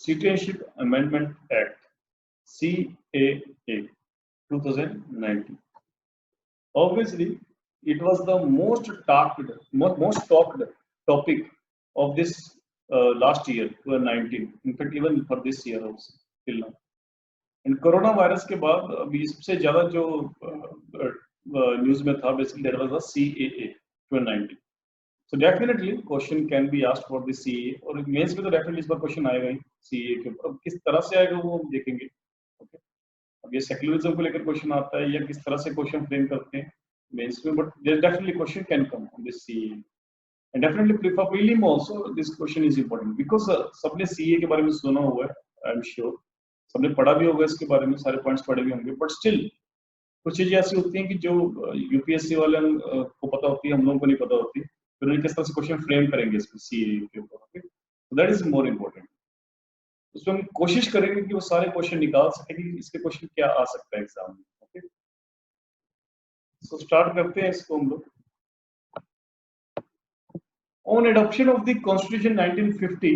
Citizenship Amendment Act CAA 2019. Obviously, it was the most talked topic of this last year 2019. In fact, even for this year also till now. And corona virus के बाद अभी सबसे ज्यादा जो news में था basically that was the CAA 2019. So definitely question can be asked for the CAA और mains में तो डेफिनेटली इस बार क्वेश्चन आएगा ही CAA के ऊपर. अब किस तरह से आएगा वो हम देखेंगे. ओके, अब ये सेक्युलरिज्म को लेकर क्वेश्चन आता है या किस तरह से क्वेश्चन फ्रेम करते हैं मेंस में, but there definitely question can come on this CAA. And definitely for prelim also this question is important because सबने CAA के बारे में सुना हुआ है. आई एम श्योर सबने पढ़ा भी होगा इसके बारे में, सारे पॉइंट्स पढ़े भी होंगे, बट स्टिल कुछ चीजें ऐसी होती हैं कि जो यूपीएससी वाले को पता होती है, हम लोगों को नहीं पता होती. फिर उन्हें किस तरह से क्वेश्चन फ्रेम करेंगे इसमें CAA के ऊपर. Okay, so that is more important. उसमें हम कोशिश करेंगे कि वो सारे क्वेश्चन निकाल सके कि इसके क्वेश्चन क्या आ सकता है एग्जाम में. ओके, सो स्टार्ट करते हैं इसको हम लोग. On adoption of the constitution 1950,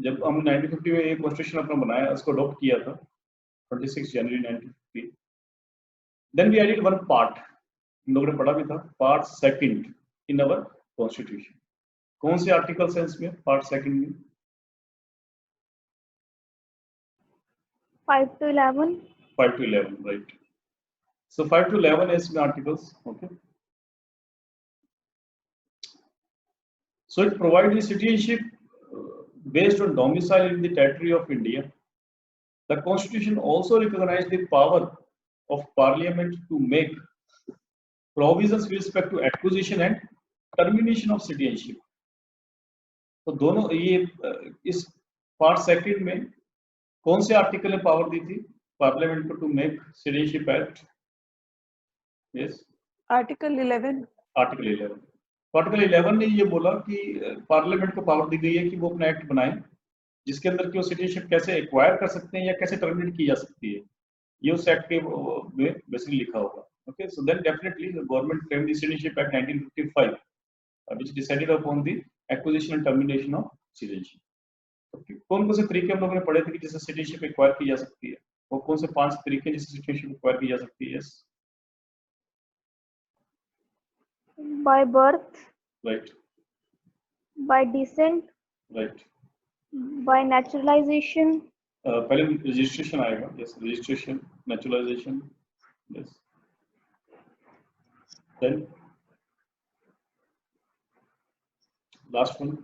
जब हम 1950 में ये कॉन्स्टिट्यूशन अपना बनाया, इसको अडॉप्ट किया था 26 जनवरी 1950. Then we added one part, हम लोगों ने पढ़ा भी था, part second in our constitution. कौन से आर्टिकल है इसमें पार्ट सेकंड में? 5 to 11. 5 to 11, right. So 5 to 11 is the articles. Okay, so it provides the citizenship based on domicile in the territory of India. The constitution also recognizes the power of parliament to make provisions with respect to acquisition and termination of citizenship. तो दोनों ये इस part second में कौन से article ने power दी थी parliament को to make citizenship act? Yes, article 11. Article 11. Article 11 ने ये बोला कि पार्लियामेंट को पावर दी गई है कि वो अपना एक्ट बनाए जिसके अंदर कि वो सिटीजनशिप कैसे एक्वायर कर सकते हैं या कैसे टर्मिनेट की जा सकती है, ये उस एक्ट के में बेसिकली लिखा होगा. Okay, so then definitely the government framed the citizenship act 1955 which decided upon the acquisition and termination of citizenship. कौन से तरीके हम लोगों ने पढ़े थे कि जिससे सिटीजनशिप एक्वायर की जा सकती है, वो कौन से 5 तरीके जिससे सिटीजनशिप एक्वायर की जा सकती है? By birth. Right. By descent. Right. By naturalization. पहले रजिस्ट्रेशन आएगा. Yes, registration, naturalisation. Yes, then last one.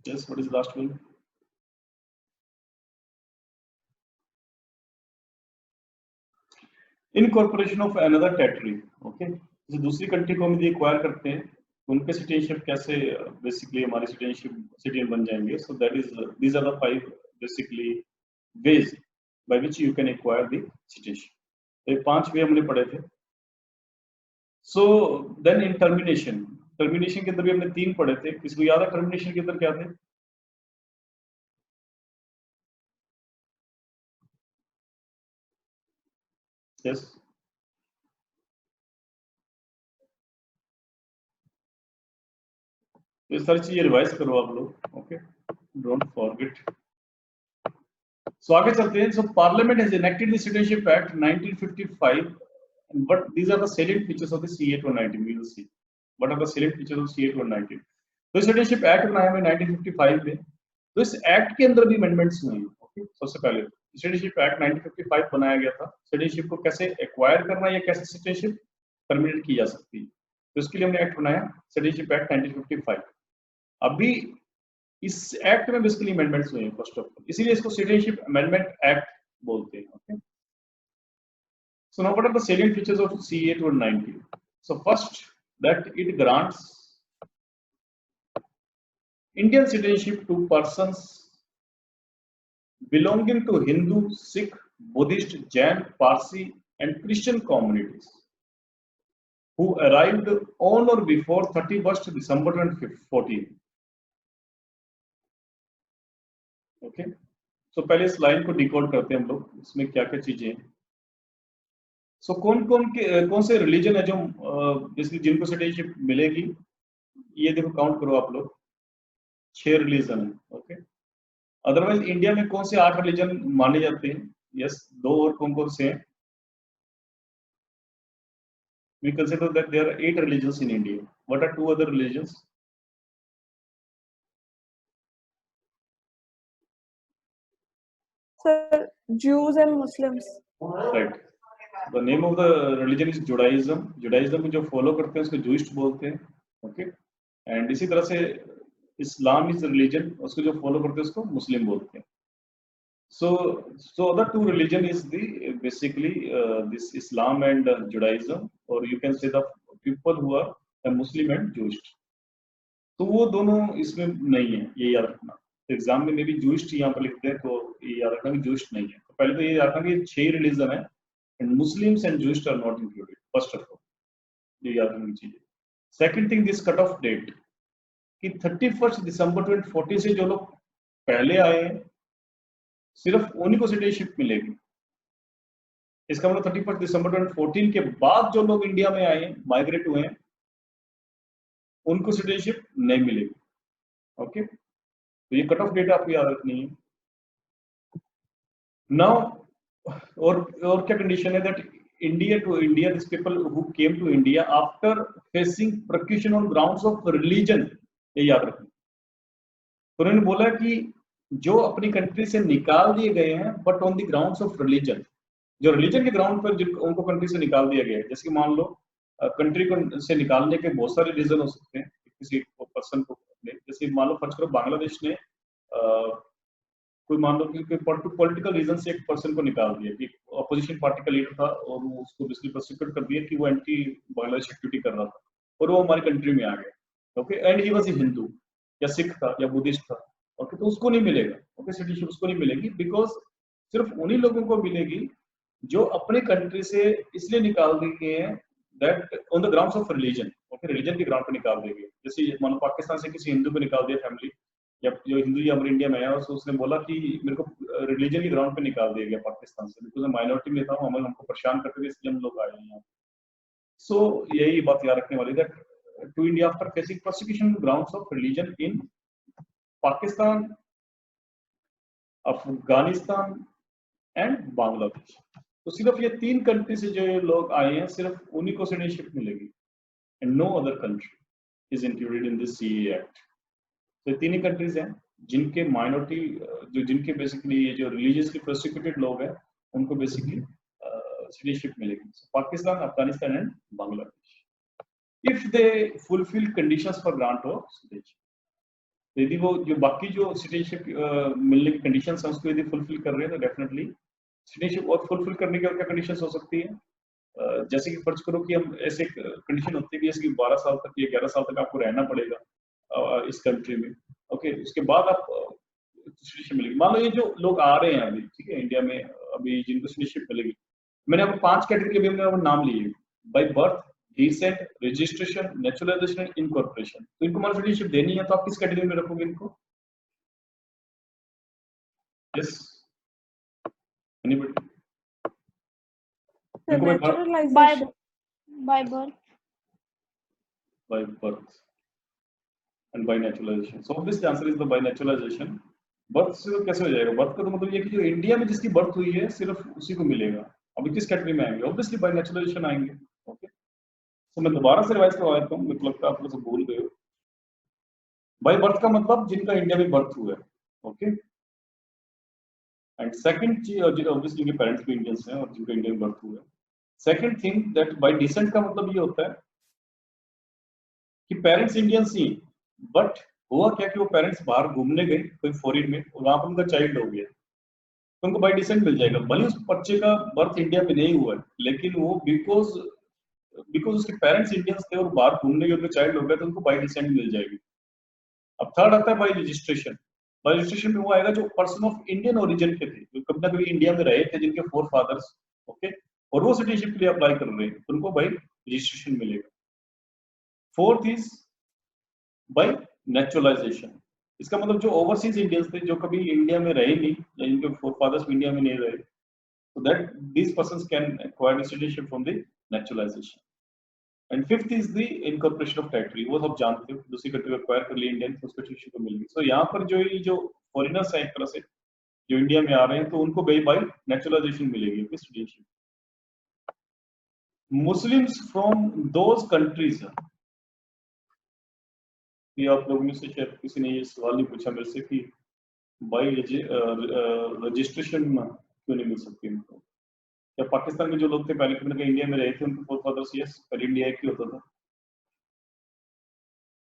Yes, what is the last one? Incorporation of another territory. Okay, जैसे दूसरी कंट्री को हम यदि एक्वायर करते हैं उनके सिटीजनशिप कैसे बेसिकली हमारे सिटीजन बन जाएंगे. So that is these are the 5 basically ways by which you can acquire the citizenship. तो 5 वे हमने पढ़े थे. So then in termination के अंदर भी हमने 3 पढ़े थे. किसको याद है टर्मिनेशन के अंदर क्या थे? Yes. तो इस सारी चीजें रिवाइज करो आप लोग. Okay, don't forget. सो आगे चलते हैं. So parliament has enacted the citizenship act 1955 and what these are the salient features of the CAA 2019. We will see what are the salient features of CAA 2019. तो citizenship act बनाया है 1955 में. तो इस act के अंदर भी अमेंडमेंट्स हुए हैं. ओके, सबसे पहले सिटीजनशिप एक्ट 1955 बनाया गया था. सिटीजनशिप को कैसे एक्वायर करना या कैसे सिटीजनशिप टर्मिनेट की जा सकती है, तो इसके लिए हमने एक्ट बनाया सिटीजनशिप एक्ट 1955. अभी इस एक्ट में बेसिकली अमेंडमेंट्स हुए हैं फर्स्ट ऑफ ऑल, इसीलिए इसको सिटीजनशिप अमेंडमेंट एक्ट बोलते हैं. Okay, so now what are the salient features of CAA 2019? So first that it grants Indian citizenship to persons belonging to Hindu, Sikh, Buddhist, Jain, Parsi and Christian communities who arrived on or before 31st December 2014. Okay, सो पहले इस line को decode करते हैं हम लोग, इसमें क्या क्या चीजें हैं. सो कौन से रिलीजन है जो जिनको सिटीजनशिप मिलेगी, ये देखो काउंट करो आप लोग. 6 रिलीजन है, ओके। अदरवाइज इंडिया में कौन से 8 रिलीजन माने जाते हैं? यस, 2 और कौन कौन से हैं? We consider that there are 8 religions in India. What are 2 other religions? Sir, Jews and Muslims. Right. The name of the religion is Judaism. Judaism में जो फॉलो करते हैं उसको जूइस्ट बोलते हैं, ओके। एंड इसी तरह से इस्लाम इज रिलीजन, उसको जो फॉलो करते हैं उसको मुस्लिम बोलते हैं। So other 2 religion is the basically this Islam and Judaism, or you can say the people who are Muslim and Jewish. तो वो दोनों इसमें नहीं है, ये याद रखना। तो एग्जाम में भी जूइस्ट यहाँ पर लिखते हैं, तो ये याद रखना कि जूइस्ट नहीं है। तो पहले तो ये याद रखना कि 6 रिलीजन है and Muslims and Jewish are not included, first of all, ये याद रखनी चाहिए। Second thing, this cut off date कि 31 दिसंबर 2014 से जो लोग पहले आए हैं सिर्फ उन्हीं को सिटीजनशिप मिलेगी। इसका मतलब 31 दिसंबर 2014 के बाद जो लोग इंडिया में आए हैं, माइग्रेट हुए हैं, उनको सिटीजनशिप नहीं मिलेगी, ओके। तो ये कट ऑफ डेट आपको याद रखनी है। नाउ और क्या कंडीशन है that India to India, this people who came to India after facing persecution on grounds of religion, ये याद रखना। तो उन्होंने बोला कि जो अपनी कंट्री से निकाल दिए गए हैं but on the grounds of religion, जो रिलीजन के ग्राउंड पर जिनको उनको कंट्री से निकाल दिया गया है, जैसे कि मान लो कंट्री को से निकालने के बहुत सारे रीजन हो सकते हैं किसी पर्सन को, जैसे मान लो फर्ज करो बांग्लादेश ने कोई मान लो कि पॉलिटिकल रीजन से एक पर्सन को निकाल दिया कि अपोजिशन पार्टी का लीडर था और वो उसको बेसिकली प्रोसिक्यूट कर दिया कि वो एंटी बांग्लादेश एक्टिविटी कर रहा था और वो हमारी कंट्री में आ गया, okay. And he was a Hindu या सिख था या बुद्धिस्ट था, ओके। तो उसको नहीं मिलेगा, ओके, सिटीजनशिप उसको नहीं मिलेगी, बिकॉज सिर्फ उन्हीं लोगों को मिलेगी जो अपने कंट्री से इसलिए निकाल दिए गए हैं that on the grounds of religion, okay, religion के ग्राउंड पर निकाल दिए गए। जैसे मान लो पाकिस्तान से किसी हिंदू को निकाल दिया फैमिली, या जो हिंदू या हमारे इंडिया में आया उसने बोला कि मेरे को रिलीजन के ग्राउंड पे निकाल दिया गया पाकिस्तान से, बिकॉज माइनॉरिटी में था, हमको परेशान करते थे, इसलिए हम लोग आए हैं यहाँ। सो यही बात याद रखने वाली that to India after facing prosecution grounds of religion in Pakistan, Afghanistan and Bangladesh. तो सिर्फ ये 3 कंट्री से जो लोग आए हैं सिर्फ उन्हीं को सिटीजनशिप मिलेगी and no other country is included in this CA act. तो 3 ही कंट्रीज हैं जिनके माइनॉरिटी जो जिनके बेसिकली ये जो रिलीजियसली प्रोसिक्यूटेड लोग हैं उनको बेसिकली सिटीजनशिप मिलेगी, Pakistan, Afghanistan and Bangladesh, if they fulfil conditions for grant of citizenship. यदि वो जो बाकी जो सिटीजनशिप मिलने की कंडीशंस हैं उसको यदि फुलफिल कर रहे हैं तो डेफिनेटली सिटीजनशिप। और फुलफिल करने की और क्या कंडीशंस हो सकती है, जैसे कि फर्ज करो कि हम ऐसे कंडीशन होती है कि जैसे कि 12 साल तक या 11 साल तक आपको रहना पड़ेगा इस कंट्री में, ओके। उसके बाद आप सिटीजनशिप मिलेगी। मान लो ये जो लोग आ रहे हैं अभी, ठीक है, इंडिया में अभी जिनको सिटीजनशिप मिलेगी, मैंने आपको 5 कैटेगरी के भी नाम लिए, by birth, descent, registration, naturalisation, incorporation. तो इनको मान सिटीजनशिप देनी है तो आप किस कैटेगरी में रखोगे इनको? Yes, anybody? इनको Naturalization. By birth. by birth and by naturalization. So obviously answer is the by naturalization. Birth से कैसे हो जाएगा? बर्थ का तो मतलब ये कि जो इंडिया में जिसकी बर्थ हुई है सिर्फ उसी को मिलेगा। अभी किस कैटेगरी में आएंगे? ऑब्वियसली बाय नेचुरलाइजेशन आएंगे, ओके। तो मैं दोबारा से रिवाइज करवा देता हूँ, मुझे लगता है आप लोग सब भूल गए हो। बाय बर्थ का मतलब जिनका इंडिया में बर्थ हुआ है, ओके। एंड सेकंड चीज, ऑब्वियसली इनके पेरेंट्स भी इंडियंस हैं और जिनका इंडिया में बर्थ हुआ है। Second thing that bye decent का मतलब ये होता है कि पेरेंट्स इंडियंस ही, बट हुआ क्या कि वो पेरेंट्स बाहर घूमने गए कोई फॉरेन में और वहां पर उनका चाइल्ड हो गया, तो उनको बाय डिसेंट मिल जाएगा। भले उस बच्चे का बर्थ इंडिया में नहीं हुआ है, लेकिन वो बिकॉज उसके पेरेंट्स इंडियंस थे और बाहर घूमने गए, उनका चाइल्ड हो गया, तो उनको बाय डिसेंट मिल जाएगी। अब थर्ड आता है बाय रजिस्ट्रेशन। बाय रजिस्ट्रेशन में वो आएगा जो पर्सन ऑफ इंडियन ओरिजिन के थे, जो कभी ना कभी इंडिया में रहे थे, जिनके 4 फादर्स, ओके, और वो सिटीजनशिप के लिए अप्लाई कर रहे हैं, तो उनको बाय रजिस्ट्रेशन मिलेगा। Fourth is by naturalisation. इसका मतलब जो ओवरसीज इंडियंस थे, जो कभी इंडिया में रहे नहीं या इनके 4 फादर्स इंडिया में नहीं रहे, so that these persons can acquire the citizenship from the naturalization. And fifth is the incorporation of territory, वो सब जानते हो, दूसरी कंट्री को एक्वायर कर लिया इंडियन तो उसको टिश्यू को मिल गई। सो यहाँ पर जो ये जो फॉरेनर्स हैं एक तरह से जो इंडिया में आ रहे हैं तो उनको बाय नेचुरलाइजेशन मिलेगी citizenship. Muslims from those countries, ये आप लोगों में से शायद किसी ने ये सवाल नहीं पूछा मेरे से कि बाई रजिस्ट्रेशन क्यों नहीं मिल सकती उनको। या पाकिस्तान के जो लोग थे पहले कभी इंडिया में रहे थे उनको फोरफादर्स यस पहले इंडिया एक ही होता था।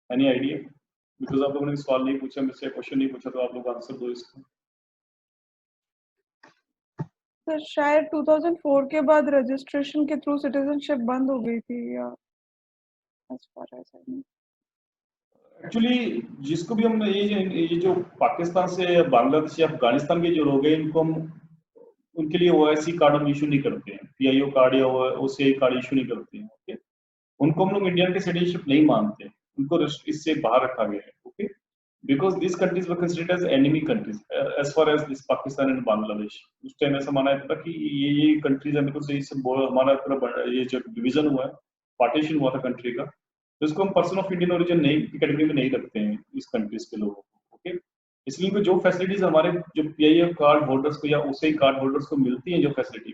Any idea? बिकॉज आप लोगों ने सवाल नहीं पूछा मेरे से, क्वेश्चन नहीं पूछा, तो आप लोग आंसर दो इसका। सर शायद 2004 के बाद रजिस्ट्रेशन के थ्रू सिटीजनशिप बंद हो गई थी, या as far as I know. Actually जिसको भी हम ये जो पाकिस्तान से बांग्लादेश या अफगानिस्तान के जो लोग हैं इनको हम उनके लिए ओआईसी कार्ड हम इशू नहीं करते हैं, पीआईओ कार्ड या ओसीआई कार्ड इशू नहीं करते हैं। ओके, उनको हम लोग इंडियन के सिटीजनशिप नहीं मानते, उनको इससे बाहर रखा गया है। Okay, because this countries were considered as enemy countries as far as this Pakistan and Bangladesh. उस टाइम ऐसा माना जाता था कि ये कंट्रीज है, बिकॉज इससे हमारा पूरा ये जो डिवीजन हुआ है, पार्टीशन हुआ था कंट्री का, तो इसको हम पर्सन ऑफ इंडियन ओरिजिन नहीं की कैटेगरी में नहीं रखते हैं इस कंट्रीज के लोगों को। ओके, इसलिए जो फैसिलिटीज हमारे जो पीआईएफ कार्ड होल्डर्स को या उसे कार्ड होल्डर्स को मिलती हैं जो फैसिलिटी,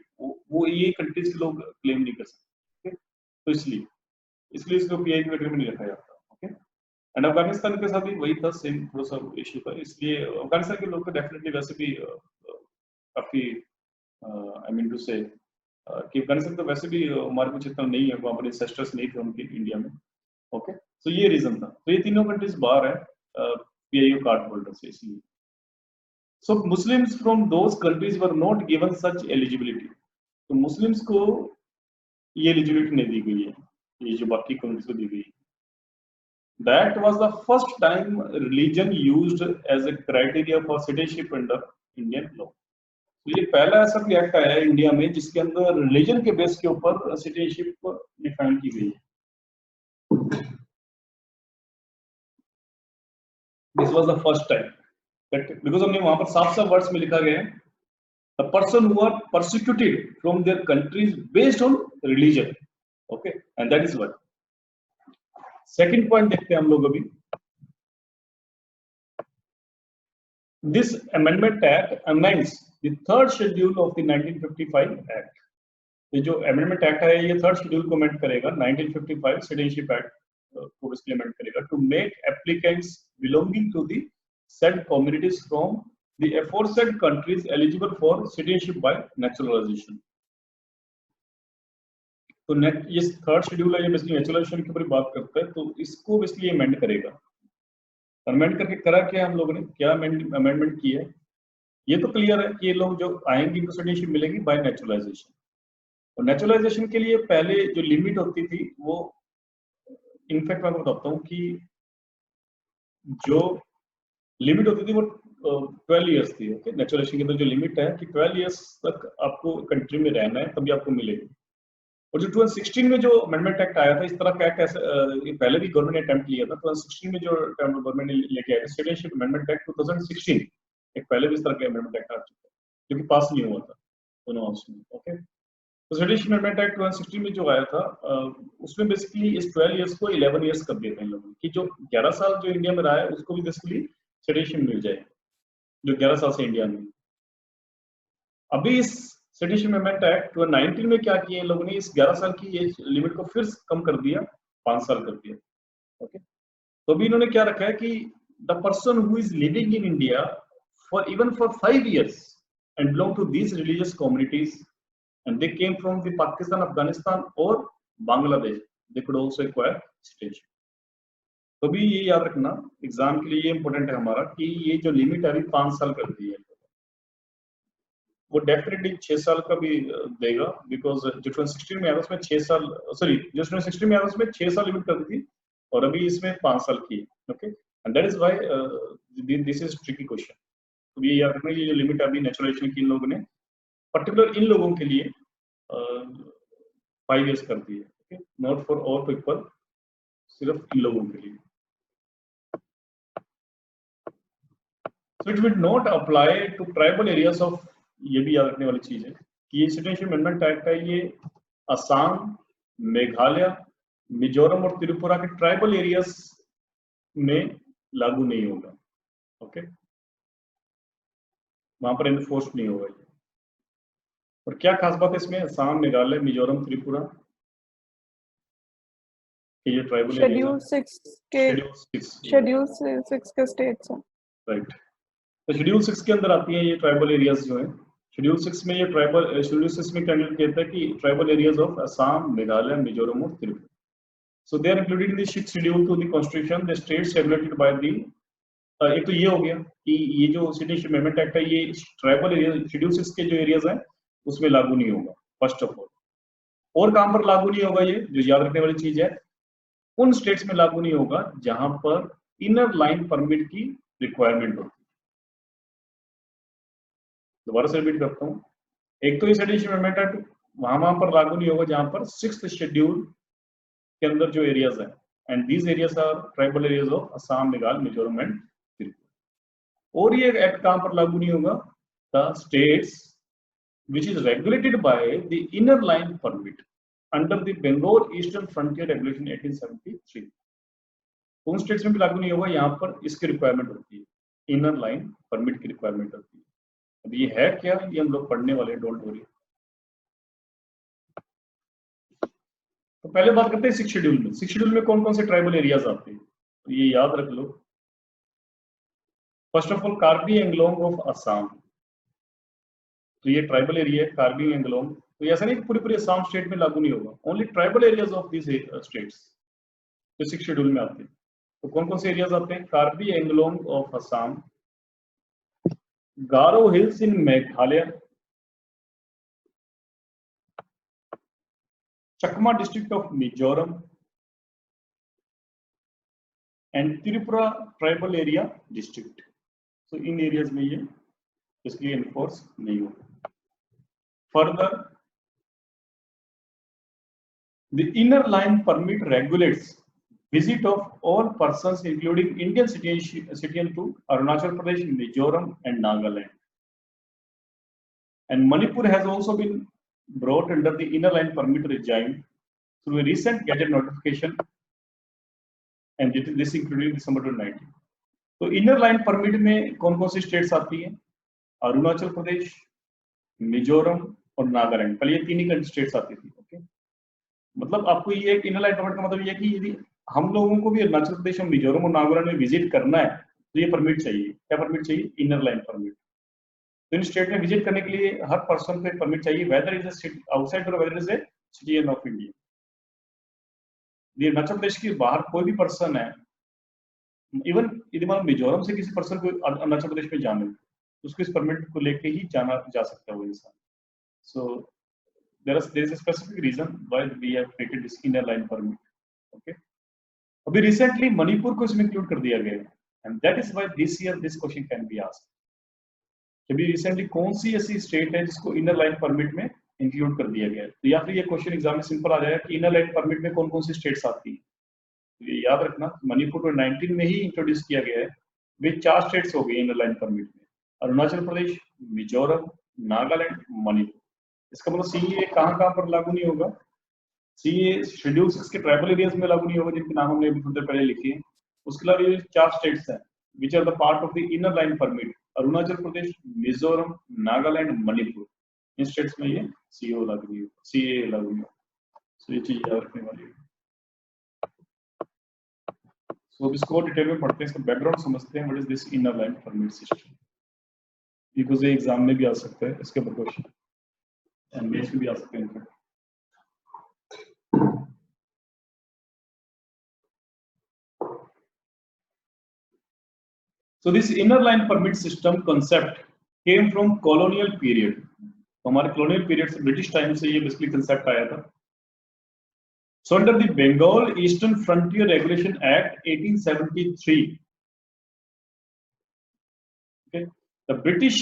वो ये कंट्रीज के लोग क्लेम नहीं कर सकते। ओके, तो इसलिए इसको पीआई कैटेगरी में नहीं रखा जाता। ओके, एंड अफगानिस्तान के साथ भी वही था, सेम थोड़ा सा इश्यू था, इसलिए अफगानिस्तान के लोग को डेफिनेटली वैसे भी काफी आई मीन टू से कि अफगानिस्तान तो वैसे भी हमारे कुछ इतना नहीं है, वहाँ पर इंसेस्टर्स नहीं थे उनके इंडिया में। ओके, तो ये रीजन था, तो ये तीनों कंट्रीज बाहर है पीआईओ कार्ड होल्डर से, इसलिए। So Muslims from those countries were not given such eligibility, तो मुस्लिम्स को ये एलिजिबिलिटी नहीं दी गई है, ये जो बाकी कंट्रीज को दी गई। That was the first time religion used as a criteria for citizenship under Indian law. तो ये पहला ऐसा भी एक्ट आया है इंडिया में जिसके अंदर रिलीजन के बेस के ऊपर सिटीजनशिप डिफाइन की गई है। This was the first time that because हमने वहां पर साफ-साफ वर्ड्स में लिखा गया है the person who are persecuted from their countries based on religion, okay, and that is what second point देखते हैं हम लोग अभी। This amendment act amends the third schedule of the 1955 act। ये जो amendment act है ये third schedule को amend करेगा 1955 citizenship act को implement करेगा to make applicants belonging to the said communities from the aforesaid countries eligible for citizenship by naturalization। तो ये थर्ड शेड्यूल है, ये बेसिकली नेचुरलाइजेशन के ऊपर बात करता है, तो इसको बेसिकली अमेंड करेगा। अमेंड करके करा क्या हम लोगों ने, क्या अमेंडमेंट की है, ये तो क्लियर है कि ये लोग जो आएंगे इनको सिटीजनशिप मिलेगी बाय नेचुरलाइजेशन। और नेचुरलाइजेशन के लिए पहले जो लिमिट होती थी वो इनफैक्ट मैं आपको बताता हूँ कि जो लिमिट होती थी वो 12 इयर्स थी। ओके, नेचुरलाइजेशन के अंदर जो लिमिट है कि 12 इयर्स तक आपको कंट्री में रहना है तभी आपको मिलेगी। और जो 2016 में जो अमेंडमेंट एक्ट आया था, इस तरह का एक्ट ऐसे पहले भी गवर्नमेंट ने अटेम्प्ट किया था। 2016 में जो गवर्नमेंट ने लेके आया था सिटीजनशिप अमेंडमेंट एक्ट 2016, एक पहले भी इस तरह के अमेंडमेंट एक्ट आ चुका है जो कि पास नहीं हुआ था दोनों हाउस में। ओके, तो सिटीजनशिप अमेंडमेंट एक्ट 2016 में जो आया था उसमें बेसिकली इस 12 इयर्स को 11 इयर्स कर दिए थे इन लोगों ने कि जो 11 साल जो इंडिया में रहा है उसको भी बेसिकली सिटीजनशिप मिल जाए, जो 11 साल से इंडिया में। अभी इस सिटीजनशिप अमेंडमेंट एक्ट 2019 में क्या किया इन लोगों ने, इस 11 साल की एज लिमिट को फिर कम कर दिया, 5 साल कर दिया। ओके, तो अभी इन्होंने क्या रखा है कि the person who is living in India for even for 5 years and belong to these religious communities and they came from the Pakistan, Afghanistan or Bangladesh, they could also acquire citizenship। तो भी ये याद रखना exam के लिए, ये important है हमारा कि ये जो लिमिट है अभी 5 साल कर दी है, वो डेफिनेटली 6 साल का भी देगा, बिकॉज जो 2016 में आया उसमें 6 साल, सॉरी जो 2016 में आया उसमें 6 साल लिमिट कर दी थी और अभी इसमें 5 साल की है। Okay, and that is why this is tricky question. तो ये याद रखना, ये जो लिमिट अभी नेचुरलाइजेशन की इन लोगों ने पर्टिकुलर इन लोगों के लिए 5 years कर दी है। Okay, not for all people, सिर्फ इन लोगों के लिए। So it will not apply to tribal areas of, ये भी याद रखने वाली चीज है कि ये सिटीजनशिप अमेंडमेंट एक्ट है, ये असम, मेघालय, मिजोरम और त्रिपुरा के ट्राइबल एरियाज में लागू नहीं होगा। ओके, वहां पर इन्फोर्स नहीं होगा ये। और क्या खास बात है इसमें, असम, मेघालय, मिजोरम, त्रिपुरा के ये ट्राइबल शेड्यूल 6 के शेड्यूल 6 के स्टेट्स हैं। राइट, तो शेड्यूल 6 के अंदर आती हैं ये ट्राइबल एरियाज जो है। शेड्यूल 6 में ये ट्राइबल, शेड्यूल 6 में कैंडिडेट कहता है कि tribal areas of Assam, Meghalaya, Mizoram और Tripura, so they are included in the 6th schedule to the constitution, the states regulated by the एक तो ये हो गया कि ये जो सिटीजनशिप अमेंडमेंट एक्ट है ये ट्राइबल एरिया शेड्यूल 6 के जो एरियाज हैं उसमें लागू नहीं होगा फर्स्ट ऑफ ऑल। और कहां पर लागू नहीं होगा, ये जो याद रखने वाली चीज है, उन स्टेट्स में लागू नहीं होगा जहां पर इनर लाइन परमिट की रिक्वायरमेंट होती है। दोबारा से रिपीट करता हूं, एक तो ये सिटीजनशिप अमेंडमेंट एक्ट वहां पर लागू नहीं होगा जहां पर 6th शेड्यूल के अंदर जो एरियाज हैं, and these areas are tribal areas of Assam, Meghalaya, Mizoram and Tripura. और ये एक्ट कहां पर लागू नहीं होगा, the states which is regulated by the inner line permit under the Bengal Eastern Frontier Regulation 1873। उन स्टेट्स में भी लागू नहीं होगा यहाँ पर इसकी रिक्वायरमेंट होती है, इनर लाइन परमिट की रिक्वायरमेंट होती है। अब ये है क्या, ये हम लोग पढ़ने वाले, डोंट वरी। तो पहले बात करते हैं 6th शेड्यूल में। 6th शेड्यूल में कौन कौन से ट्राइबल एरियाज आते हैं, तो ये याद रख लो। First of all Karbi Anglong of Assam, तो ये ट्राइबल एरिया है कार्बी एंगलोंग। तो ऐसा नहीं कि पूरी पूरी असम स्टेट में लागू नहीं होगा, only tribal areas of this states जो 6th शेड्यूल में आते हैं। तो कौन कौन से एरियाज आते हैं, Karbi Anglong of Assam, Garo hills in Meghalaya, Chakma district of Mizoram and Tripura tribal area district. तो इन एरियाज में ये इसलिए इन्फोर्स नहीं होगा। Further, the inner line permit regulates visit of all persons, including Indian citizen to Arunachal Pradesh, Mizoram, and Nagaland. And Manipur has also been brought under the inner line permit regime through a recent gazette notification, and this included December 2019. तो inner line permit में कौन कौन सी states आती हैं, अरुणाचल प्रदेश, मिजोरम और नागालैंड। पहले ये तीन ही स्टेट्स आती थी। ओके, मतलब आपको ये इनर लाइन परमिट का मतलब ये कि यदि हम लोगों को भी अरुणाचल प्रदेश और मिजोरम और नागालैंड में विजिट करना है तो ये परमिट चाहिए। क्या परमिट चाहिए, इनर लाइन परमिट। तो इन स्टेट में विजिट करने के लिए हर पर्सन को एक परमिट चाहिए, वेदर इज आउटसाइड और whether is a citizen of India. Arunachal Pradesh के बाहर कोई भी पर्सन है, इवन यदि मान मिजोरम से किसी पर्सन को अरुणाचल प्रदेश में जाना है उसको इस परमिट को लेके ही जाना जा सकता है वो इंसान। So there is a specific reason why we have created this inner line permit. Okay. अभी recently मणिपुर को इसमें include कर दिया गया है, and that is why this year this question can be asked. अभी recently कौन सी ऐसी स्टेट है जिसको inner line permit में include कर दिया गया है, तो या फिर ये क्वेश्चन एग्जाम में सिंपल आ जाएगा कि inner line permit में कौन कौन सी स्टेट्स आती है। तो ये याद रखना, मणिपुर को 19 में ही इंट्रोड्यूस किया गया है। वे 4 स्टेट्स हो गए इनर लाइन परमिट में, अरुणाचल प्रदेश, मिजोरम, नागालैंड, मणिपुर। इसका मतलब सीए कहां पर लागू नहीं होगा, सीए शेड्यूल 6 के ट्राइबल एरियाज में लागू नहीं होगा जिनके नाम हमने थोड़ी देर पहले लिखे हैं। उसके अलावा ये 4 स्टेट्स हैं which are the part of the inner line permit, Arunachal Pradesh, Mizoram, Nagaland, Manipur. इन स्टेट्स में ये सीओ लागू नहीं होगा, सीए लागू नहीं होगा। तो ये चीज याद रखने वाली है। सो अब इसको डिटेल में पढ़ते हैं, इसका बैकग्राउंड समझते हैं, what is this inner line permit system. Because ये एग्जाम में भी आ सकता है, इसके ऊपर क्वेश्चन एमबीएस में भी आ सकते हैं। So this inner line permit system concept came from colonial period। तो हमारे colonial period से ब्रिटिश टाइम से ये बेसिकली कंसेप्ट आया था। So under the Bengal Eastern Frontier Regulation Act 1873, okay, the British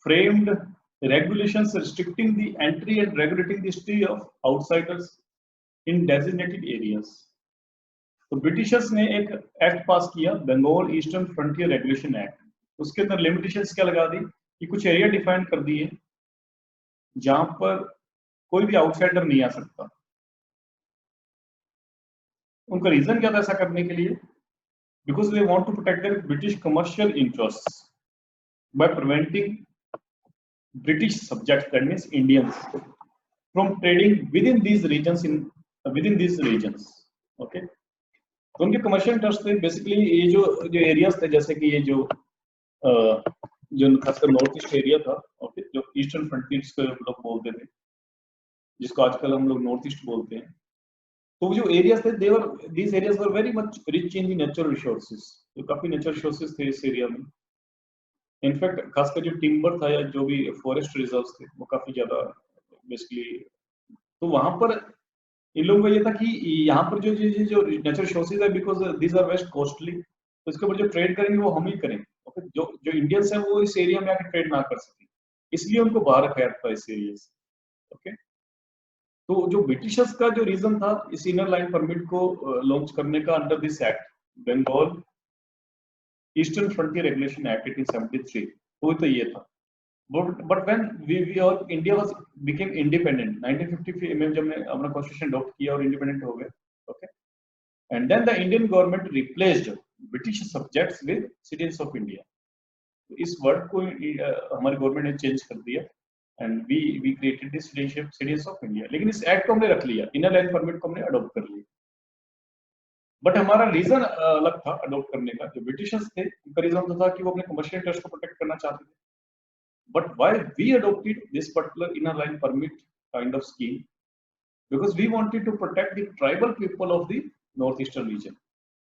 framed regulations restricting the entry and regulating the stay of outsiders in designated areas। तो Britishers ने एक act pass किया, Bengal eastern frontier regulation act. उसके अंदर limitations क्या लगा दी कि कुछ एरिया डिफाइन कर दिए जहां पर कोई भी आउटसाइडर नहीं आ सकता। उनका रीजन क्या था ऐसा करने के लिए? Because they want to protect their British commercial interests by preventing British subjects, that means Indians, from trading with in these regions. Okay, तो उनके कमर्शियल इंटरेस्ट थे बेसिकली ये जो एरियाज थे, जैसे कि ये जो खासकर नॉर्थ ईस्ट एरिया था, ओके, जो ईस्टर्न फ्रंटियर्स को लोग बोलते थे, जिसको आजकल हम लोग नॉर्थ ईस्ट बोलते हैं। तो जो एरियाज थे these areas were very much rich in the natural resources, तो काफी नेचुरल रिसोर्सेज थे इस एरिया में। इनफैक्ट खासकर जो टिम्बर था या जो भी फॉरेस्ट रिजर्व्स थे वो काफी ज्यादा बेसिकली, तो वहां पर इन लोगों का ये था कि यहाँ पर जो जो नेचुरल रिसोर्सेज है, because these are vast costly, तो इसके ऊपर जो ट्रेड करेंगे वो हम ही करेंगे। ओके, जो जो इंडियंस हैं वो इस एरिया में आकर ट्रेड ना कर सके, इसलिए उनको बाहर रखा था इस एरिया से। ओके, तो जो ब्रिटिशर्स का जो रीजन था इस इनर लाइन परमिट को लॉन्च करने का under this act, Bengal eastern frontier regulation act 1873, तो ये था। But when we all India was became independent 1950 में, जब हमने अपना कॉन्स्टिट्यूशन अडॉप्ट किया और इंडिपेंडेंट हो गए, okay, and then the Indian government replaced British subjects with citizens of India. इस वर्ड को हमारी गवर्नमेंट ने चेंज कर दिया and we created this citizens of India. लेकिन इस एक्ट को हमने रख लिया, इनर लाइन परमिट को हमने अडॉप्ट कर लिया, बट हमारा रीजन अलग था अडॉप्ट करने का। जो ब्रिटिशर्स थे उनका रीजन तो था कि वो अपने कमर्शियल इंटरेस्ट को प्रोटेक्ट करना चाहते थे। But why we adopted this particular inner line permit kind of scheme? Because we wanted to protect the tribal people of the northeastern region.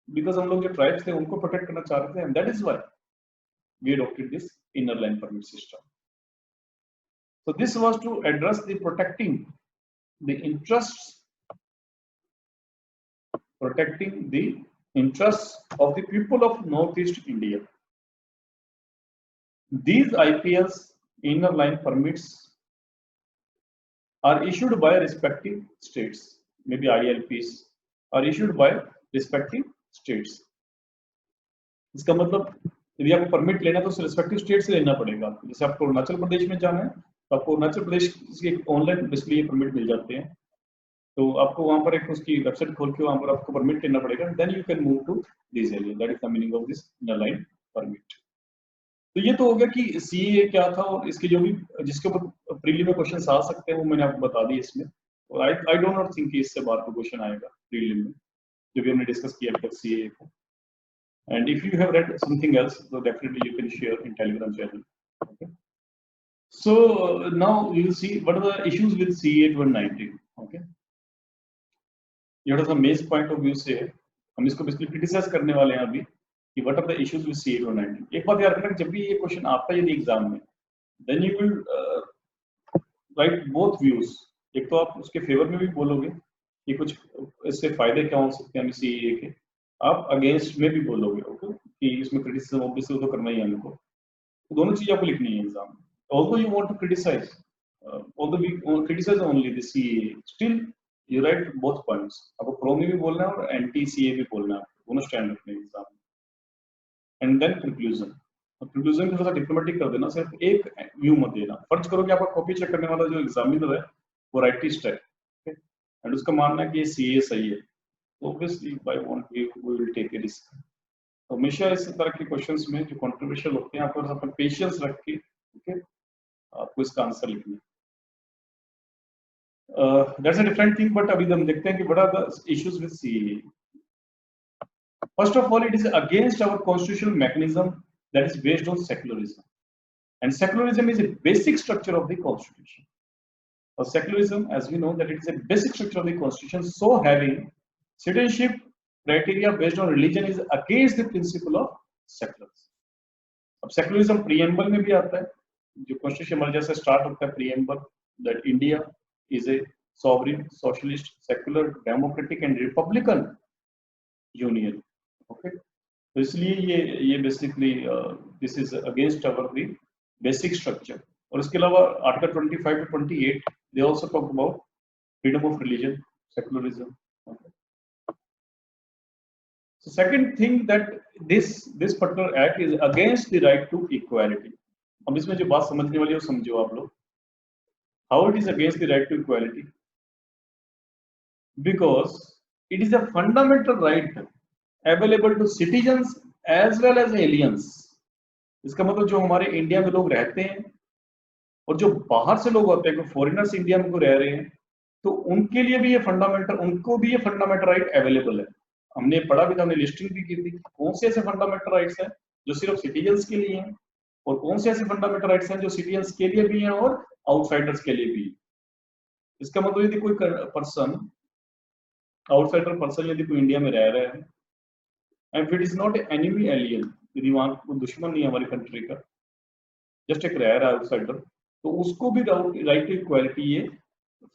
Because हम लोग जो tribes थे उनको protect करना चाह रहे थे, and that is why we adopted this inner line permit system. So this was to address the protecting the interests of the people of northeast India. These IPLs inner line permits are issued by respective states, maybe ILPs are issued by respective states. इसका मतलब यदि आपको permit लेना तो respective state से लेना पड़ेगा। जैसे आपको अरुणाचल प्रदेश में जाना है तो आपको अरुणाचल प्रदेश के ऑनलाइन बेसिकली परमिट मिल जाते हैं, तो आपको वहां पर एक उसकी वेबसाइट खोल के वहां पर आपको परमिट लेना पड़ेगा, then you can move to this area, that is the meaning of this inner line permit. तो ये तो हो गया कि सीए क्या था, और इसके जो भी जिसके ऊपर प्रीलिम में क्वेश्चन आ सकते हैं वो मैंने आपको बता दी इसमें, और आई डोंट नॉट थिंक कि इससे बाहर का क्वेश्चन आएगा प्रीलिम में, जो भी हमने डिस्कस किया अभी तक सीए को। And if you have read something else तो definitely you can share in Telegram channel. Okay, so now we will see what are the issues with CA 2019। Okay, ये थोड़ा सा मेन पॉइंट ऑफ व्यू से है, हम इसको basically criticise करने वाले हैं अभी कि what are the issues with CA 2019। एक बात याद रखना, जब भी ये क्वेश्चन आता है यदि एग्जाम में, then you will write both views. एक तो आप उसके फेवर में भी बोलोगे कि कुछ इससे फायदे क्या हो सकते हैं सीए के, आप अगेंस्ट में भी बोलोगे, ओके, कि इसमें क्रिटिसिज्म ऑब्वियसली तो करना ही है हमको, तो दोनों चीजें आपको लिखनी है एग्जाम में। Although you want to criticise, although we criticise only the CA, still you write both points. आपको प्रो में भी बोलना है और एंटी सीए भी बोलना है, दोनों स्टैंड रखने हैं एग्जाम में। एंड देन कंक्लूजन, कंक्लूजन थोड़ा सा डिप्लोमेटिक कर देना, सिर्फ एक व्यू मत देना। फर्ज करो कि आपका कॉपी चेक करने वाला जो एग्जामिनर है वो राइटिस्ट है, एंड उसका मानना है कि ये सीए सही है, तो obviously by one we will take a risk. तो हमेशा इस तरह के क्वेश्चंस में जो कंट्रोवर्शियल होते हैं, आपको अपना पेशेंस रख के, ओके, आपको इसका आंसर लिखना है। That's a different thing, but अभी हम देखते हैं कि what are the issues with CA. First of all, it is against our constitutional mechanism that is based on secularism. And secularism is a basic structure of the constitution. Or secularism, as we know, that it is a basic structure of the constitution, so having citizenship criteria based on religion is against the principle of secularism. अब secularism preamble में भी आता है, जो constitution हमारे जैसे start होता है preamble, that India is a sovereign, socialist, secular, democratic and republican union. Okay, तो इसलिए ये basically this is against our the basic structure. और इसके अलावा article 25 to 28 they also talk about freedom of religion, secularism. So second thing that this particular act is against the right to equality. अब इसमें जो बात समझने वाली है वो समझो आप लोग, how it is against the right to equality, because It is a fundamental right available to citizens as well as aliens. इसका मतलब जो हमारे इंडिया में लोग रहते हैं और जो बाहर से लोग होते हैं, फॉरेनर्स इंडिया में को रह रहे हैं, तो उनके लिए भी ये फंडामेंटल, उनको भी ये फंडामेंटल राइट अवेलेबल है। हमने पढ़ा भी था, हमने लिस्टिंग भी की थी कौन से ऐसे फंडामेंटल राइट्स हैं जो सिर्फ सिटीजन्स के लिए हैं और कौन से ऐसे फंडामेंटल राइट्स हैं जो सिटीजन्स के लिए भी हैं और आउटसाइडर्स के लिए भी। इसका मतलब यदि कोई पर्सन, आउटसाइडर पर्सन यदि कोई इंडिया में रह रहा है and it is not enemy alien, यदि वहां कोई दुश्मन नहीं है हमारी कंट्री का, जस्ट एक रह रहा है आउटसाइडर, तो उसको भी राइट टू इक्वालिटी ये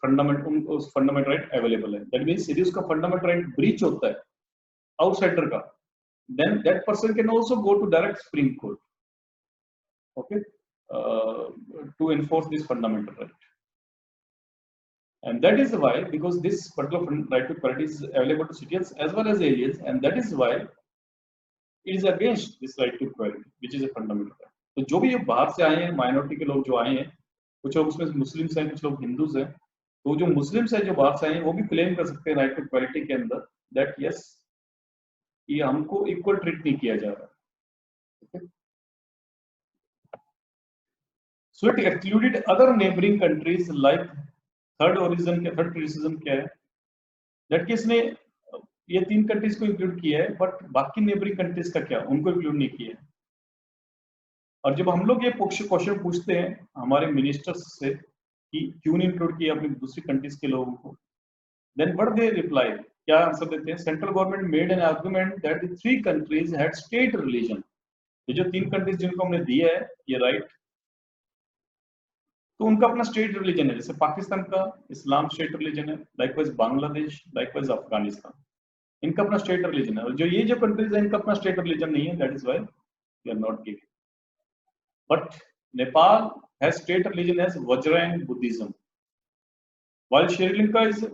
फंडामेंटल राइट अवेलेबल है। दैट मींस यदि उसका फंडामेंटल राइट ब्रीच होता है आउटसाइडर का, then that person can also go to direct Supreme Court, okay, to enforce this fundamental right. And that is why, because this particular right to equality is available to citizens as well as aliens, and that is why it is against this right to equality, which is a fundamental right. तो जो भी बाहर से आए हैं, minority के लोग जो आए हैं, कुछ लोग उसमें मुस्लिम्स हैं, कुछ लोग हिंदूज हैं, तो जो मुस्लिम्स हैं जो बाहर से आए हैं वो भी क्लेम कर सकते हैं राइट टू इक्वालिटी के अंदर दैट यस, ये हमको इक्वल ट्रीट नहीं किया जा रहा। okay? So it excluded other neighboring countries like third criticism क्या है, that कि इसने ये 3 कंट्रीज को इंक्लूड किया है बट बाकी नेबरिंग कंट्रीज का क्या, उनको इंक्लूड नहीं किया है। और जब हम लोग ये क्वेश्चन पूछते हैं हमारे मिनिस्टर्स से कि क्यों नहीं इंक्लूड किया अपनी दूसरी कंट्रीज के लोगों को, देन व्हाट दे रिप्लाई, क्या आंसर देते हैं, central government made an argument that the 3 countries had state religion. ये जो 3 कंट्रीज जिनको हमने दिया है ये राइट, तो उनका अपना स्टेट रिलीजन है। जैसे पाकिस्तान का इस्लाम स्टेट रिलीजन है, लाइकवाइज बांग्लादेश, लाइकवाइज अफगानिस्तान, इनका अपना स्टेट रिलीजन है। और जो ये जो कंट्रीज है इनका अपना स्टेट रिलीजन नहीं है, that is why we are not giving. But Nepal has state religion as Vajrayana Buddhism, while Sri Lanka is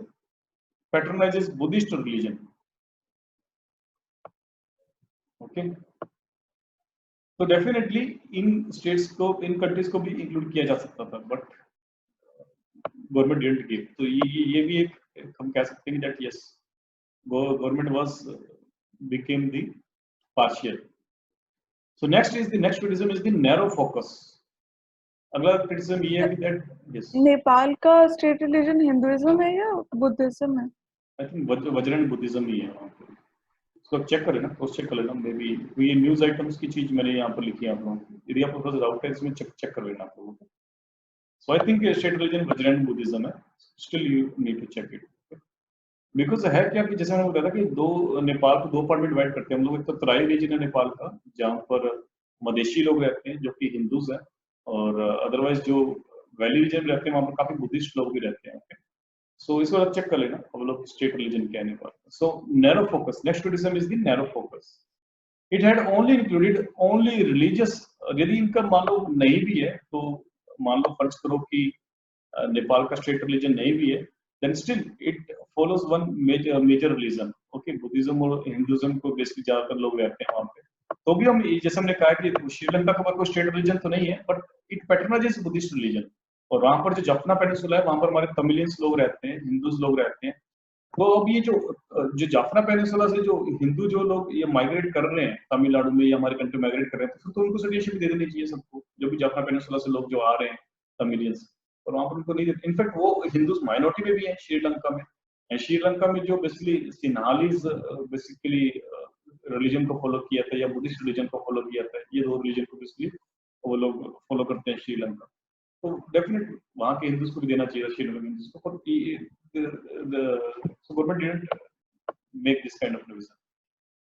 patronizes Buddhist religion. Okay, तो डेफिनेटली इन स्टेट्स को, इन कंट्रीज को भी इंक्लूड किया जा सकता था बट गवर्नमेंट डिडंट गिव। तो ये भी एक हम कह सकते हैं that yes government was became the partial. So next criticism is the narrow focus. अगला क्रिटिसिज्म ये है कि दैट यस, नेपाल का स्टेट रिलीजन हिंदुइज्म है या बुद्धिज्म है? आई थिंक वज्रैंग बुद्धिज्म ही है वहाँ पे। इसको चेक करें ना, क्रॉस चेक कर लेना, मे बी ये न्यूज आइटम्स की चीज मैंने यहाँ पर लिखी है आप लोगों को, यदि आपको थोड़ा सा डाउट है इसमें चेक कर लेना आप लोगों को। So I think state religion Vajrayana Buddhism है, still you need to check it because है क्या कि जैसे मैंने बताया कि नेपाल को 2 पार्ट में डिवाइड करते हैं हम लोग। एक तो तराई रीजन है नेपाल का जहाँ पर मदेशी लोग रहते हैं जो कि हिंदूज हैं, और अदरवाइज जो वैली रीजन में रहते हैं वहाँ पर काफी बुद्धिस्ट लोग भी रहते हैं। सो इसको चेक कर लेना हम लोग स्टेट रिलीजन क्या है नेपाल। सो narrow focus, next criticism is the narrow focus. It had only included only religious, यदि इनका मान लो नहीं भी है, तो मान लो फर्ज करो कि नेपाल का स्टेट रिलीजन नहीं भी है, then still it follows one major religion. Okay, Buddhism और हिंदुइज्म को बेसिकली ज्यादातर लोग रहते हैं वहाँ पे। तो भी हम जैसे हमने कहा कि श्रीलंका का कोई स्टेट रिलीजन तो नहीं है बट इट पैट्रोनाइजेस बुद्धिस्ट रिलीजन, और वहां पर जो जाफना पेनिनसुला है वहां पर हमारे तमिलियंस लोग रहते हैं, हिंदूज लोग रहते हैं। तो अब ये जो जाफना पेनिनसुला से जो हिंदू जो लोग ये माइग्रेट कर रहे हैं तमिलनाडु में या हमारे कंट्री माइग्रेट कर रहे हैं, तो फिर तो उनको सिटीजनशिप दे देनी चाहिए सबको, जो भी जाफना पेनिनसुला से लोग जो आ रहे हैं तमिलियंस, और वहां पर उनको नहीं देते। इनफैक्ट वो हिंदूज माइनॉरिटी में भी है श्रीलंका में। श्रीलंका में जो बेसिकली सिन्हालीज बेसिकली रिलीजन को फॉलो किया था या बुद्धिस्ट रिलीजन को फॉलो किया था, ये 2 रिलीजन को बेसिकली वो लोग फॉलो करते हैं श्रीलंका। तो डेफिनेटली वहां के हिंदूज को भी देना चाहिए श्रीलंका हिंदूज को, but government didn't make this kind of provision.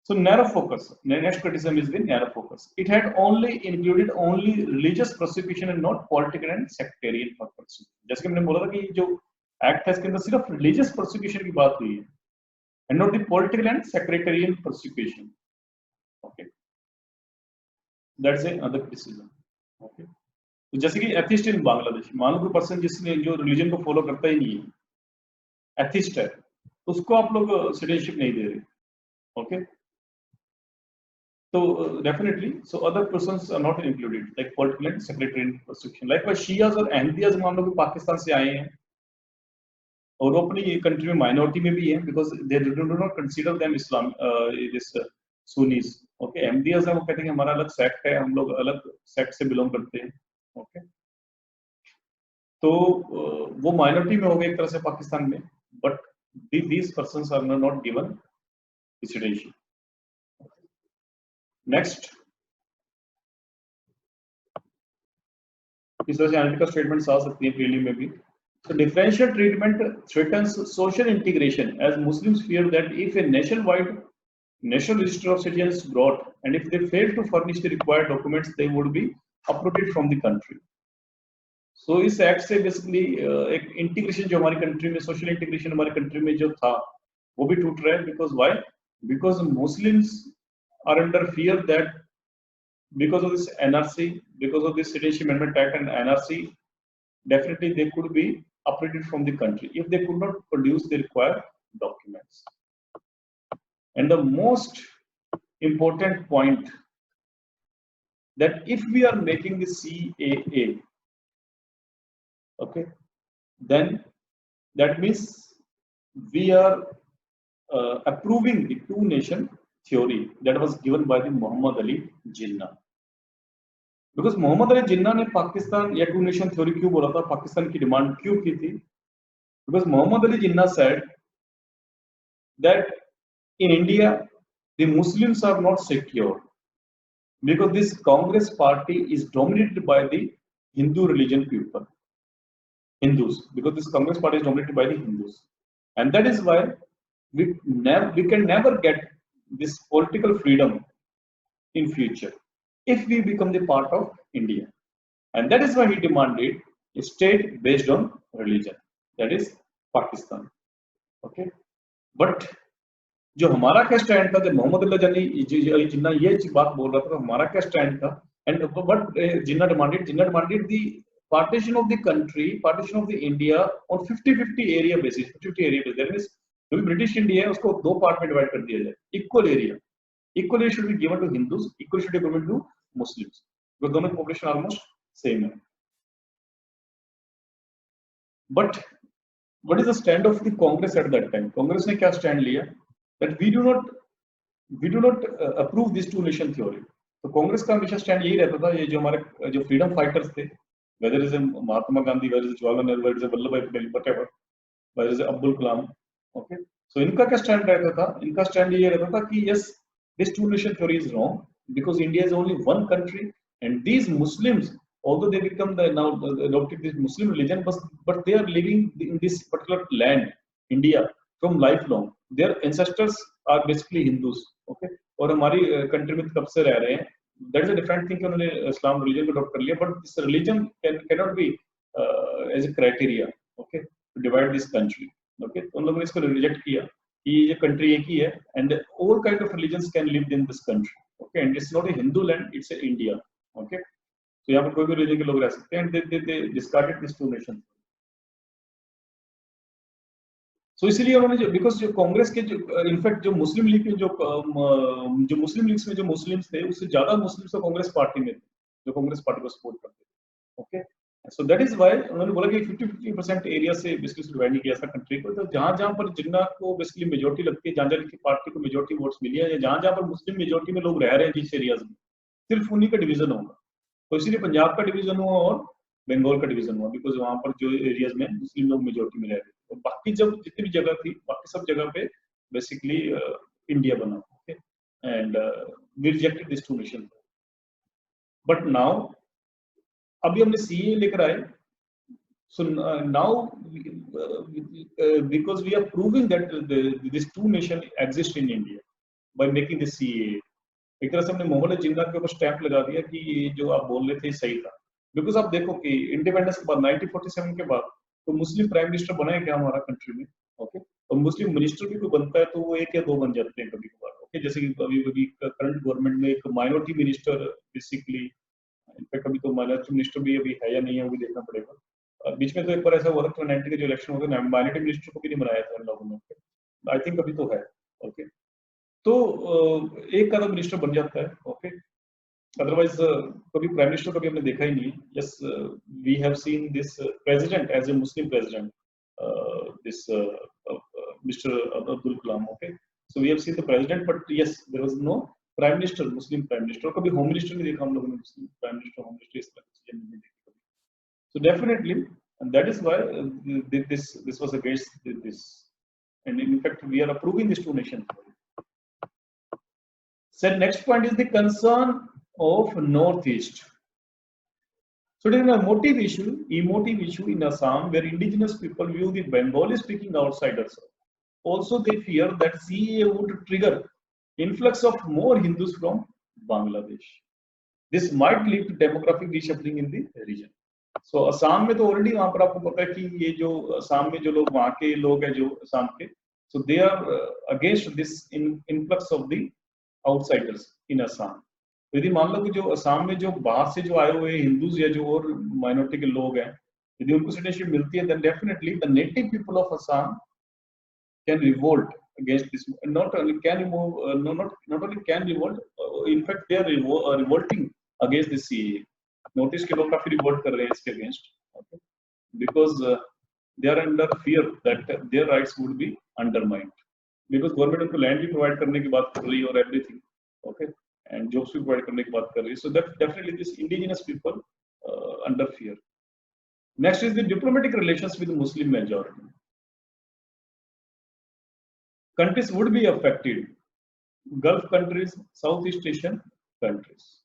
So narrow focus, next criticism is the narrow focus. It had only included only religious persecution and not political and sectarian persecution. जैसे कि मैंने बोला था कि जो act है इसके अंदर सिर्फ रिलीजियस परसिक्यूशन की बात हुई है and not the political and sectarian persecution. Okay, that's another criticism. Okay, तो जैसे कि एथिस्ट इन बांग्लादेश, मान लो कोई पर्सन जिसने जो रिलीजन को फॉलो करता ही नहीं है, एथिस्ट है, तो उसको आप लोग सिटीजनशिप नहीं दे रहे। ओके, तो definitely so other persons are not included like political and sectarian persecution. Like Shias और अहमदियाज मान लो कि पाकिस्तान से आए हैं, और वो अपनी कंट्री में माइनॉरिटी में भी है, because they do not consider them Islam this Sunnis. Okay, अहमदियत है, वो कहते हैं कि हमारा अलग सेक्ट है, हम लोग अलग सेक्ट से बिलोंग करते हैं। ओके, तो वो माइनॉरिटी में हो गए एक तरह से पाकिस्तान में, but these persons are not given citizenship. Next, इस तरह से एनालिटिकल स्टेटमेंट्स आ सकती हैं प्रीलिम में भी। So differential treatment threatens social integration, as Muslims fear that if a nationwide national register of citizens is brought and if they fail to furnish the required documents, they would be uprooted from the country. So इस act से basically एक integration जो हमारी country में, social integration हमारी country में जो था, वो भी टूट रहा है। Because why? Because Muslims are under fear that because of this NRC, because of this Citizenship Amendment Act and NRC, definitely they could be uprooted from the country if they could not produce the required documents. And the most important point, that if we are making the CAA, okay, then that means we are approving the two-nation theory that was given by the Muhammad Ali Jinnah. Because Mohammad Ali Jinnah ने पाकिस्तान या to nation theory क्यों बोला था, पाकिस्तान की demand क्यों की थी? Because Mohammad Ali Jinnah said that in India the Muslims are not secure because this Congress party is dominated by the Hindu religion people, Hindus, because this Congress party is dominated by the Hindus, and that is why we can never get this political freedom in future if we become the part of India. And that is why he demanded a state based on religion, that is Pakistan. Okay, but जो हमारा क्या stand था, जब मोहम्मद अली जिन्ना ये बात बोल रहा था, तो हमारा क्या स्टैंड था? And but Jinnah demanded the partition of the country, partition of the India on 50-50 area basis, 50 area basis. That means जो ब्रिटिश इंडिया है उसको दो पार्ट में डिवाइड कर दिया जाए, equal area should be given to Hindus, equal should be given to Muslims, because दोनों की पॉपुलेशन ऑलमोस्ट सेम है. But what is the stand of the Congress at that time? Congress ने क्या स्टैंड लिया? That we do not approve this two nation theory. तो कांग्रेस का हमेशा stand यही रहता था, ये जो हमारे जो फ्रीडम फाइटर्स थे, whether it is Mahatma Gandhi, whether it is Jawaharlal Nehru, whether it is Vallabhbhai Patel, whatever, whether it is Abdul Kalam, okay, so इनका क्या स्टैंड रहता था? इनका स्टैंड ये रहता था कि yes, this two nation theory is wrong because India is only one country and these Muslims, although they become now adopted this Muslim religion, but they are living in this particular land, India, from lifelong. Their ancestors are basically Hindus, okay, और हमारी country में कब से रह रहे हैं. That is a different thing कि उन्होंने इस्लाम रिलीजन को अडॉप्ट कर लिया, but this religion cannot be as a criteria, okay, to divide this country. Okay, तो उन लोगों ने इसको रिजेक्ट किया कि ये कंट्री एक ही है and all kind of religions can live in this country. Okay, and it's not a Hindu land, it's a India. Okay, तो यहाँ पर कोई भी रिलीजन के लोग रह सकते हैं and they discarded this two nations. So इसीलिए उन्होंने जो, बिकॉज जो कांग्रेस के जो इनफैक्ट जो मुस्लिम लीग के जो मुस्लिम लीग्स में जो मुस्लिम्स थे, उससे ज्यादा मुस्लिम्स तो कांग्रेस पार्टी में थे जो कांग्रेस पार्टी को सपोर्ट करते थे. Okay, so that is why उन्होंने बोला कि 50% एरिया से बेसिकली डिवाइड नहीं किया था कंट्री को. तो जहां जहां पर जिन्ना को बेसिकली मेजोरिटी लगती है, जहां जहां की पार्टी को मेजोरिटी वोट्स मिली है, या जहां जहां पर मुस्लिम मेजोरिटी में लोग रह रहे हैं जिस एरियाज में, सिर्फ उन्हीं का डिवीजन होगा. तो इसीलिए पंजाब का डिवीजन हुआ और बंगाल का डिवीजन हुआ, बिकॉज वहां पर जो एरियाज में मुस्लिम लोग मेजोरिटी में रह रहे थे. तो बाकी जब जितनी भी जगह थी, बाकी सब जगह पे बेसिकली इंडिया बना. Okay, and we rejected this two nation. But now अभी हमने सीए लेकर आए. So now because we are proving that this two nation exist in India by making this CA. एक तरह से हमने मोहम्मद जिन्ना के ऊपर स्टैंप लगा दिया कि ये जो आप बोल रहे थे सही था. बिकॉज आप देखो कि इंडिपेंडेंस के बाद 1947 के बाद तो मुस्लिम प्राइम मिनिस्टर बना है क्या हमारा कंट्री में? ओके, और मुस्लिम मिनिस्टर भी कोई बनता है तो वो एक या दो बन जाते हैं कभी कभार. ओके, जैसे कि कभी करंट गवर्नमेंट में एक माइनॉरिटी मिनिस्टर बेसिकली, इनफैक्ट अभी तो माइनॉरिटी मिनिस्टर भी अभी है या नहीं है वो भी देखना पड़ेगा. बीच में तो एक बार ऐसा हुआ था 90 के जो इलेक्शन हुआ था, माइनॉरिटी मिनिस्टर को भी नहीं बनाया था इन लोगों ने. आई थिंक अभी तो है. ओके, तो एक का मिनिस्टर बन जाता है. ओके, अदरवाइज कभी प्राइम मिनिस्टर कभी हमने देखा ही नहीं. Yes, we have seen this president as a Muslim president. Mr. Abdul Kalam. Okay, so we have seen the president, but yes, there was no prime minister, Muslim prime minister. कभी home minister नहीं देखा हम लोगों ने, Muslim prime minister, home minister इस तरह की चीजें नहीं देखी कभी. So definitely, and that is why this was against this, and in fact we are approving this donation. So next point is the concern of Northeast. So it is an emotive issue in Assam, where indigenous people view the Bengali-speaking outsiders. Also, they fear that CAA would trigger influx of more Hindus from Bangladesh. This might lead to demographic reshuffling in the region. So Assam में तो already वहां पर आपको पता है कि ये जो असम में जो लोग वहां के लोग हैं जो असम के, so they are against this influx of the outsiders in Assam. यदि मान लो कि जो असम में जो बाहर से जो आए हुए हिंदूज या जो और माइनॉरिटी के लोग हैं, यदि उनको सिटीजनशिप मिलती है, then definitely the native people of Assam can revolt against this. Not only can remove, not only can revolt, in fact they are revolting against the CAA. Notice के लोग काफी revolt कर रहे हैं इसके against, okay? Because they are under fear that their rights would be undermined. Because government उनको land भी provide करने की बात कर रही है और everything, okay, and jobs भी provide करने की बात कर रही है. So that definitely this indigenous people under fear. Next is the diplomatic relations with the Muslim majority. Countries would be affected. Gulf countries, Southeast Asian countries.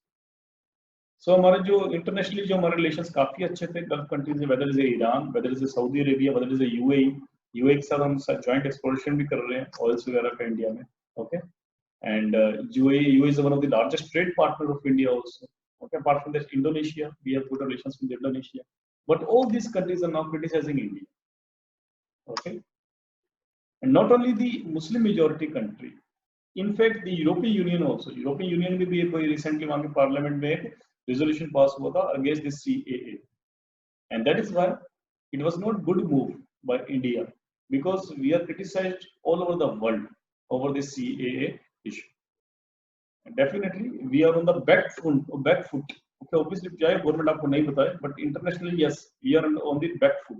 So हमारे जो internationally जो हमारे relations काफी अच्छे थे Gulf countries से, whether is Iran, whether is Saudi Arabia, whether is UAE. UAE के साथ हम joint exploration भी कर रहे हैं oils वगैरह का इंडिया में, okay? And UAE is one of the largest trade partner of India also. Okay, apart from that, Indonesia, we have good relations with Indonesia. But all these countries are now criticizing India. Okay, and not only the Muslim majority country, in fact, the European Union also. European Union में भी कोई recently वहाँ के Parliament में एक resolution pass हुआ था against this CAA, and that is why it was not good move by India, because we are criticized all over the world over this CAA issue. And definitely we are on the back foot. Okay, obviously चाहे government आपको नहीं बताए, but internationally yes, we are on the back foot.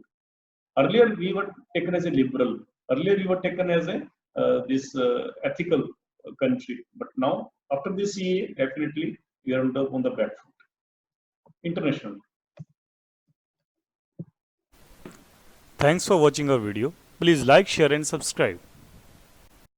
Earlier we were taken as a liberal. Earlier we were taken as a this ethical country, but now after this CAA, definitely we are on the back foot internationally. Thanks for watching our video. Please like, share and subscribe.